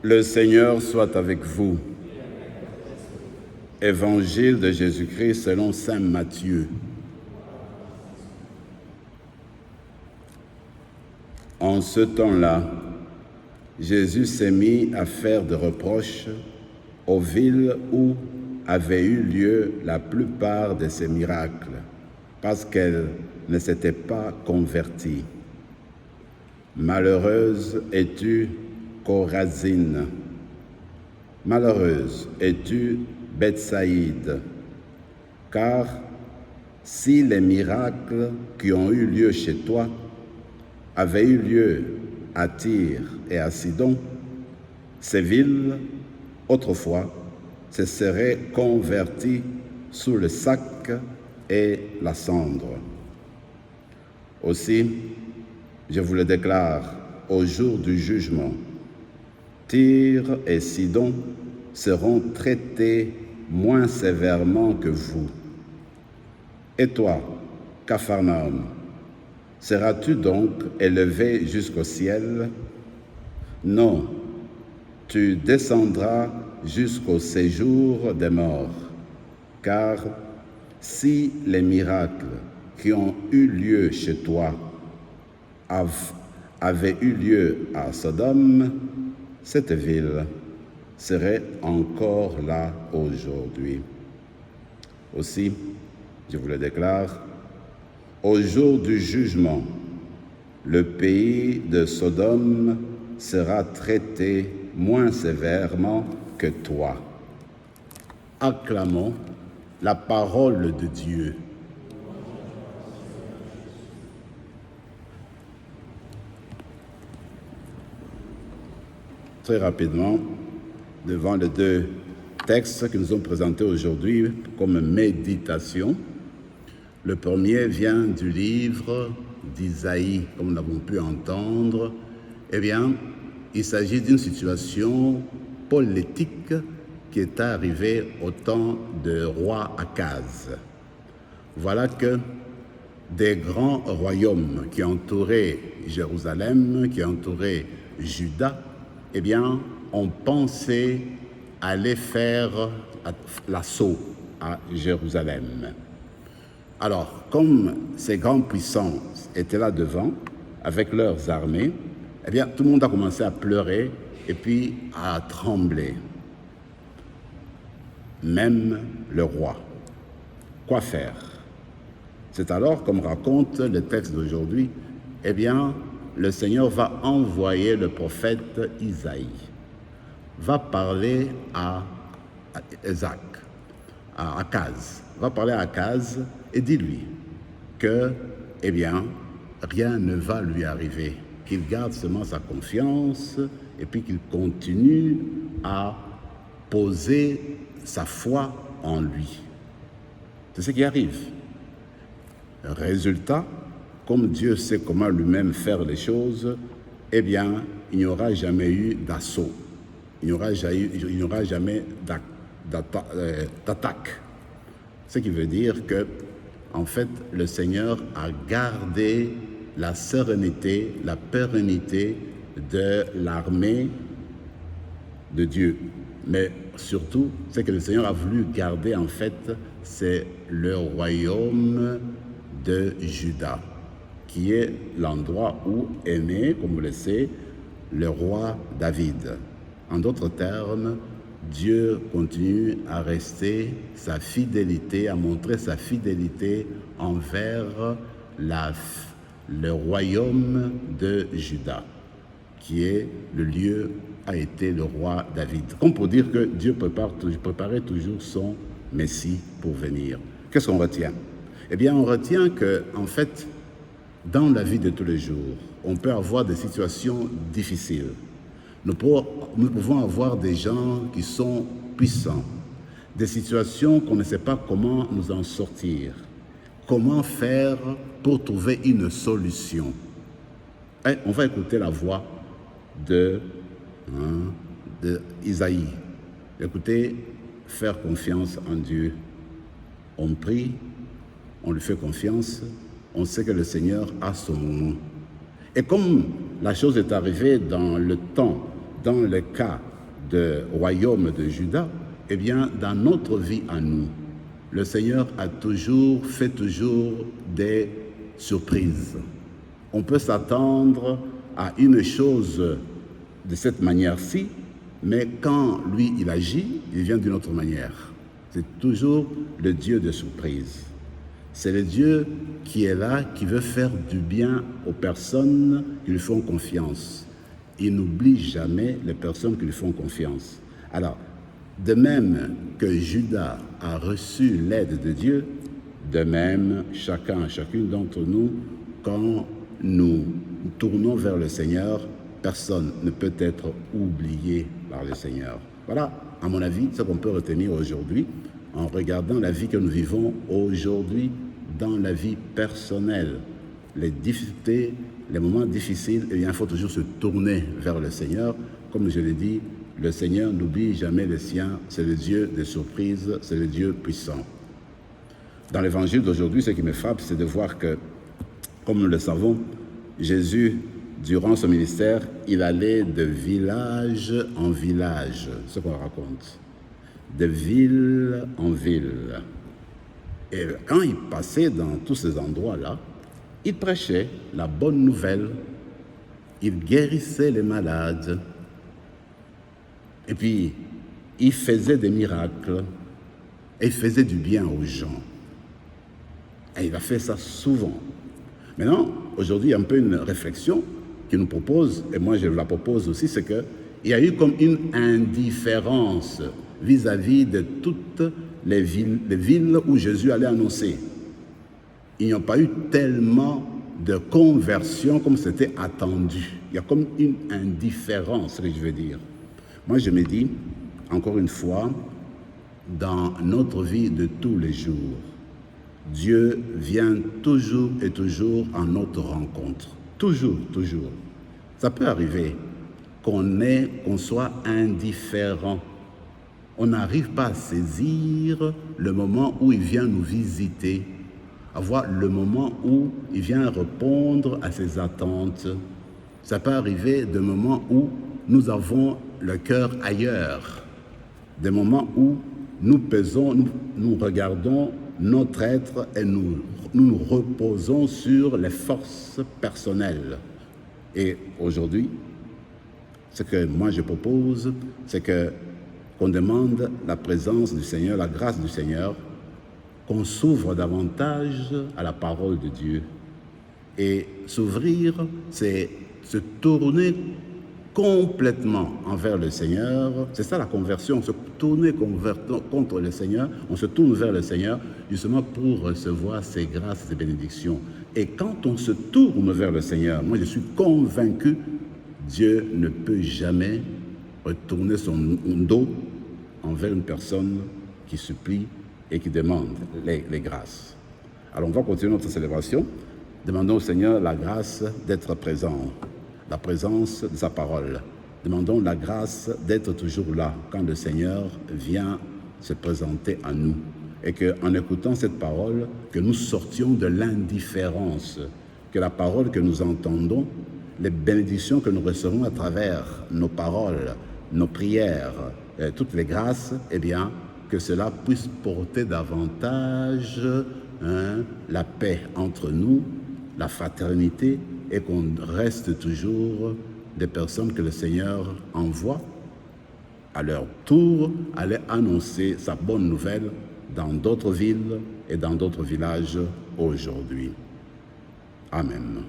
Le Seigneur soit avec vous. Évangile de Jésus-Christ selon saint Matthieu. En ce temps-là, Jésus s'est mis à faire des reproches aux villes où avaient eu lieu la plupart de ses miracles, parce qu'elles ne s'étaient pas converties. Malheureuse es-tu, Chorazine! Malheureuse es-tu, Bethsaïde! Car si les miracles qui ont eu lieu chez toi avaient eu lieu à Tyr et à Sidon, ces villes, autrefois, se seraient converties sous le sac et la cendre. Aussi, je vous le déclare, au jour du jugement, Tyr et Sidon seront traités moins sévèrement que vous. Et toi, Capharnaüm, seras-tu donc élevé jusqu'au ciel? Non, tu descendras jusqu'au séjour des morts. Car si les miracles qui ont eu lieu chez toi avaient eu lieu à Sodome, cette ville serait encore là aujourd'hui. Aussi, je vous le déclare, au jour du jugement, le pays de Sodome sera traité moins sévèrement que toi. Acclamons la parole de Dieu. Très rapidement, devant les deux textes que nous ont présentés aujourd'hui comme méditation. Le premier vient du livre d'Isaïe, comme nous l'avons pu entendre. Eh bien, il s'agit d'une situation politique qui est arrivée au temps de roi Akaz. Voilà que des grands royaumes qui entouraient Jérusalem, qui entouraient Juda, eh bien, ont pensé aller faire l'assaut à Jérusalem. Alors, comme ces grandes puissances étaient là devant, avec leurs armées, eh bien, tout le monde a commencé à pleurer et puis à trembler. Même le roi. Quoi faire? C'est alors, comme raconte le texte d'aujourd'hui, eh bien, le Seigneur va envoyer le prophète Isaïe, va parler à Akaz, va parler à Akaz et dit-lui que, eh bien, rien ne va lui arriver, qu'il garde seulement sa confiance et puis qu'il continue à poser sa foi en lui. C'est ce qui arrive. Résultat, comme Dieu sait comment lui-même faire les choses, eh bien, il n'y aura jamais eu d'assaut. Il n'y aura jamais d'attaque. Ce qui veut dire que, en fait, le Seigneur a gardé la sérénité, la pérennité de l'armée de Dieu. Mais surtout, ce que le Seigneur a voulu garder, en fait, c'est le royaume de Juda, qui est l'endroit où est né, comme vous le savez, le roi David. En d'autres termes, Dieu continue à rester sa fidélité, à montrer sa fidélité envers le royaume de Juda, qui est le lieu a été le roi David. Comme pour dire que Dieu préparait toujours son Messie pour venir. Qu'est-ce qu'on retient? Eh bien, on retient que, en fait, dans la vie de tous les jours, on peut avoir des situations difficiles. Nous pouvons avoir des gens qui sont puissants, des situations qu'on ne sait pas comment nous en sortir. Comment faire pour trouver une solution? Et on va écouter la voix de Isaïe. Écoutez, faire confiance en Dieu. On prie, on lui fait confiance, on sait que le Seigneur a son moment. Et comme la chose est arrivée dans le temps, dans le cas du royaume de Juda, eh bien, dans notre vie à nous, le Seigneur fait toujours des surprises. On peut s'attendre à une chose de cette manière-ci, mais quand lui, il agit, il vient d'une autre manière. C'est toujours le Dieu de surprise. C'est le Dieu qui est là, qui veut faire du bien aux personnes qui lui font confiance. Il n'oublie jamais les personnes qui lui font confiance. Alors, de même que Judas a reçu l'aide de Dieu, de même, chacune d'entre nous, quand nous tournons vers le Seigneur, personne ne peut être oublié par le Seigneur. Voilà, à mon avis, ce qu'on peut retenir aujourd'hui, en regardant la vie que nous vivons aujourd'hui, dans la vie personnelle, les difficultés, les moments difficiles, eh bien, il faut toujours se tourner vers le Seigneur. Comme je l'ai dit, le Seigneur n'oublie jamais les siens, c'est le Dieu des surprises, c'est le Dieu puissant. Dans l'évangile d'aujourd'hui, ce qui me frappe, c'est de voir que, comme nous le savons, Jésus, durant son ministère, il allait de village en village, ce qu'on raconte, de ville en ville. Et quand il passait dans tous ces endroits-là, il prêchait la bonne nouvelle, il guérissait les malades, et puis il faisait des miracles, et il faisait du bien aux gens. Et il a fait ça souvent. Maintenant, aujourd'hui, il y a un peu une réflexion qu'il nous propose, et moi je la propose aussi, c'est qu'il y a eu comme une indifférence vis-à-vis de toutes les villes où Jésus allait annoncer. Il n'y a pas eu tellement de conversion comme c'était attendu. Il y a comme une indifférence, ce que je veux dire. Moi, je me dis, encore une fois, dans notre vie de tous les jours, Dieu vient toujours et toujours à notre rencontre. Toujours, toujours. Ça peut arriver qu'on soit indifférent. On n'arrive pas à saisir le moment où il vient nous visiter, à voir le moment où il vient répondre à ses attentes. Ça peut arriver des moments où nous avons le cœur ailleurs, des moments où nous pesons, nous regardons notre être et nous reposons sur les forces personnelles. Et aujourd'hui, ce que moi je propose, c'est qu'on demande la présence du Seigneur, la grâce du Seigneur, qu'on s'ouvre davantage à la parole de Dieu. Et s'ouvrir, c'est se tourner complètement envers le Seigneur. C'est ça la conversion, se tourner contre le Seigneur. On se tourne vers le Seigneur justement pour recevoir ses grâces, ses bénédictions. Et quand on se tourne vers le Seigneur, moi je suis convaincu, Dieu ne peut jamais retourner son dos envers une personne qui supplie et qui demande les grâces. Alors on va continuer notre célébration. Demandons au Seigneur la grâce d'être présent, la présence de sa parole. Demandons la grâce d'être toujours là quand le Seigneur vient se présenter à nous. Et qu'en écoutant cette parole, que nous sortions de l'indifférence, que la parole que nous entendons, les bénédictions que nous recevons à travers nos paroles, nos prières, toutes les grâces, eh bien, que cela puisse porter davantage la paix entre nous, la fraternité, et qu'on reste toujours des personnes que le Seigneur envoie à leur tour aller annoncer sa bonne nouvelle dans d'autres villes et dans d'autres villages aujourd'hui. Amen.